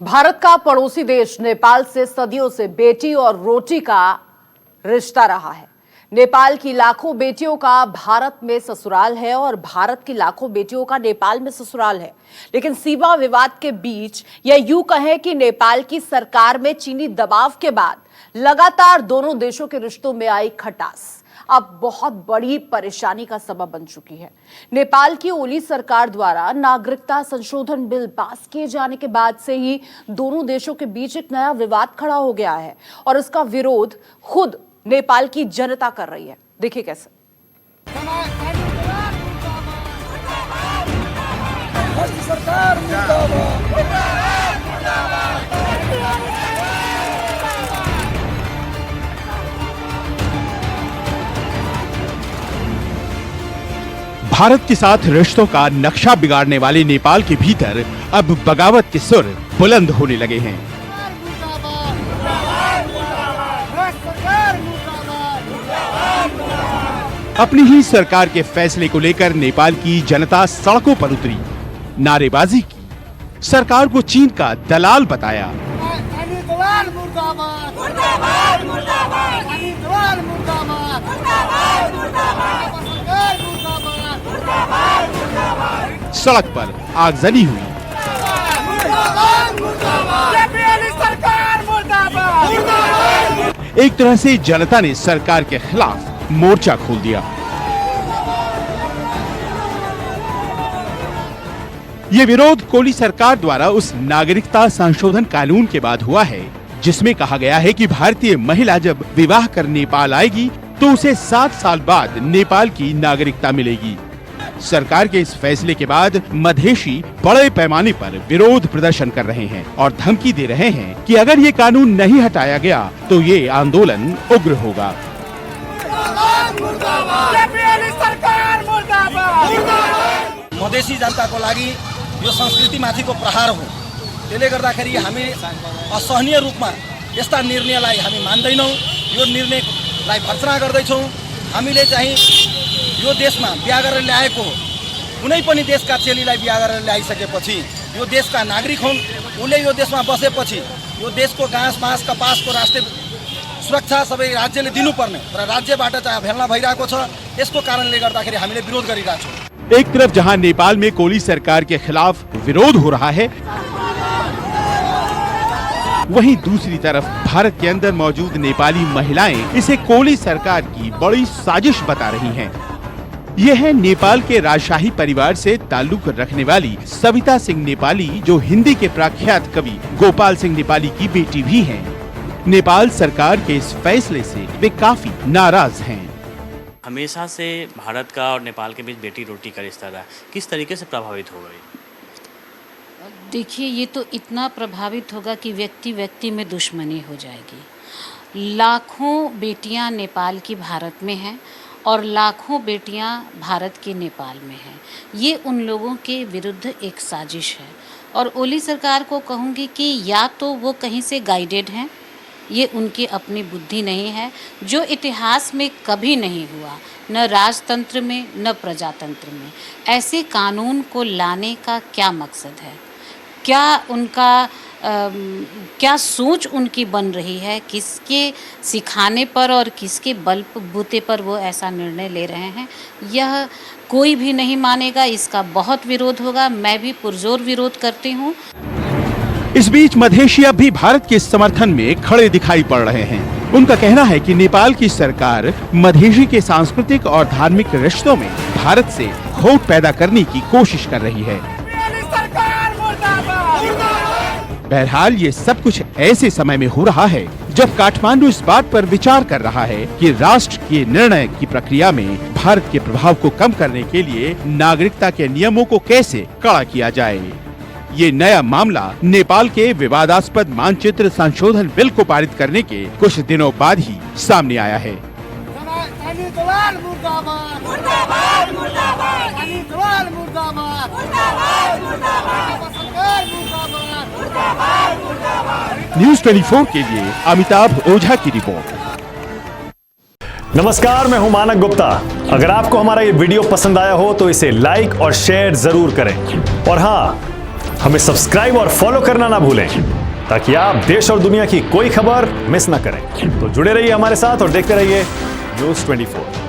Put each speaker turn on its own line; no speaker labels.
भारत का पड़ोसी देश नेपाल से सदियों से बेटी और रोटी का रिश्ता रहा है। नेपाल की लाखों बेटियों का भारत में ससुराल है और भारत की लाखों बेटियों का नेपाल में ससुराल है। लेकिन सीमा विवाद के बीच या यूं कहें कि नेपाल की सरकार में चीनी दबाव के बाद लगातार दोनों देशों के रिश्तों में आई खटास अब बहुत बड़ी परेशानी का सबब बन चुकी है। नेपाल की ओली सरकार द्वारा नागरिकता संशोधन बिल पास किए जाने के बाद से ही दोनों देशों के बीच एक नया विवाद खड़ा हो गया है और इसका विरोध खुद नेपाल की जनता कर रही है। देखिए कैसे।
सरकार
भारत के साथ रिश्तों का नक्शा बिगाड़ने वाले नेपाल के भीतर अब बगावत के सुर बुलंद होने लगे हैं। अपनी ही सरकार के फैसले को लेकर नेपाल की जनता सड़कों पर उतरी, नारेबाजी की, सरकार को चीन का दलाल बताया। सड़क पर आगजनी हुई। एक तरह से जनता ने सरकार के खिलाफ मोर्चा खोल दिया। ये विरोध कोली सरकार द्वारा उस नागरिकता संशोधन कानून के बाद हुआ है जिसमें कहा गया है कि भारतीय महिला जब विवाह कर नेपाल आएगी तो उसे 7 साल बाद नेपाल की नागरिकता मिलेगी। सरकार के इस फैसले के बाद मधेशी बड़े पैमाने पर विरोध प्रदर्शन कर रहे हैं और धमकी दे रहे हैं कि अगर ये कानून नहीं हटाया गया तो ये आंदोलन उग्र होगा।
मधेसी जनताको लागि यो संस्कृति माथिको प्रहार हो। त्यसले गर्दाखेरि हामी असहनीय रूपमा यस्ता निर्णयलाई हामी मान्दैनौं। यो निर्णयलाई भर्त्सना गर्दैछौं। हामीले चाहिँ यो देशमा बिहा गरेर ल्याएको कुनै पनि देशका चेलीलाई बिहा गरेर ल्याइसकेपछि यो देशका नागरिक हुन्, उले यो देशमा बसेपछि यो देशको घाँस बाँस कपासको राष्ट्रिय सुरक्षा सबै राज्यले दिनुपर्ने तर राज्यबाट चाहिँ भेल्ना भइरहेको छ। यसको कारणले गर्दाखेरि हामीले विरोध गरिरहेका छौं।
एक तरफ जहां नेपाल में कोली सरकार के खिलाफ विरोध हो रहा है, वहीं दूसरी तरफ भारत के अंदर मौजूद नेपाली महिलाएं इसे कोली सरकार की बड़ी साजिश बता रही हैं। ये है नेपाल के राजशाही परिवार से ताल्लुक रखने वाली सविता सिंह नेपाली, जो हिंदी के प्रख्यात कवि गोपाल सिंह नेपाली की बेटी भी हैं। नेपाल सरकार के इस फैसले से वे काफी नाराज हैं।
हमेशा से भारत का और नेपाल के बीच बेटी रोटी का रिश्ता रहा, किस तरीके से प्रभावित होगा ये?
देखिए, ये तो इतना प्रभावित होगा कि व्यक्ति व्यक्ति में दुश्मनी हो जाएगी। लाखों बेटियां नेपाल की भारत में हैं और लाखों बेटियां भारत के नेपाल में हैं। ये उन लोगों के विरुद्ध एक साजिश है और ओली सरकार को कहूँगी कि या तो वो कहीं से गाइडेड हैं, ये उनकी अपनी बुद्धि नहीं है, जो इतिहास में कभी नहीं हुआ, न राजतंत्र में न प्रजातंत्र में। ऐसे कानून को लाने का क्या मकसद है? क्या उनका क्या सोच उनकी बन रही है? किसके सिखाने पर और किसके बलबूते पर वो ऐसा निर्णय ले रहे हैं, यह कोई भी नहीं मानेगा। इसका बहुत विरोध होगा। मैं भी पुरजोर विरोध करती हूँ।
इस बीच मधेशी अब भी भारत के समर्थन में खड़े दिखाई पड़ रहे हैं। उनका कहना है कि नेपाल की सरकार मधेशी के सांस्कृतिक और धार्मिक रिश्तों में भारत से खोट पैदा करने की कोशिश कर रही है। बहरहाल ये सब कुछ ऐसे समय में हो रहा है जब काठमांडू इस बात पर विचार कर रहा है कि राष्ट्र के निर्णय की प्रक्रिया में भारत के प्रभाव को कम करने के लिए नागरिकता के नियमों को कैसे कड़ा किया जाए। ये नया मामला नेपाल के विवादास्पद मानचित्र संशोधन बिल को पारित करने के कुछ दिनों बाद ही सामने आया है। न्यूज़ 24 के लिए अमिताभ ओझा की रिपोर्ट।
नमस्कार, मैं हूं मानक गुप्ता। अगर आपको हमारा ये वीडियो पसंद आया हो तो इसे लाइक और शेयर जरूर करें और हाँ, हमें सब्सक्राइब और फॉलो करना ना भूलें ताकि आप देश और दुनिया की कोई खबर मिस ना करें। तो जुड़े रहिए हमारे साथ और देखते रहिए News 24।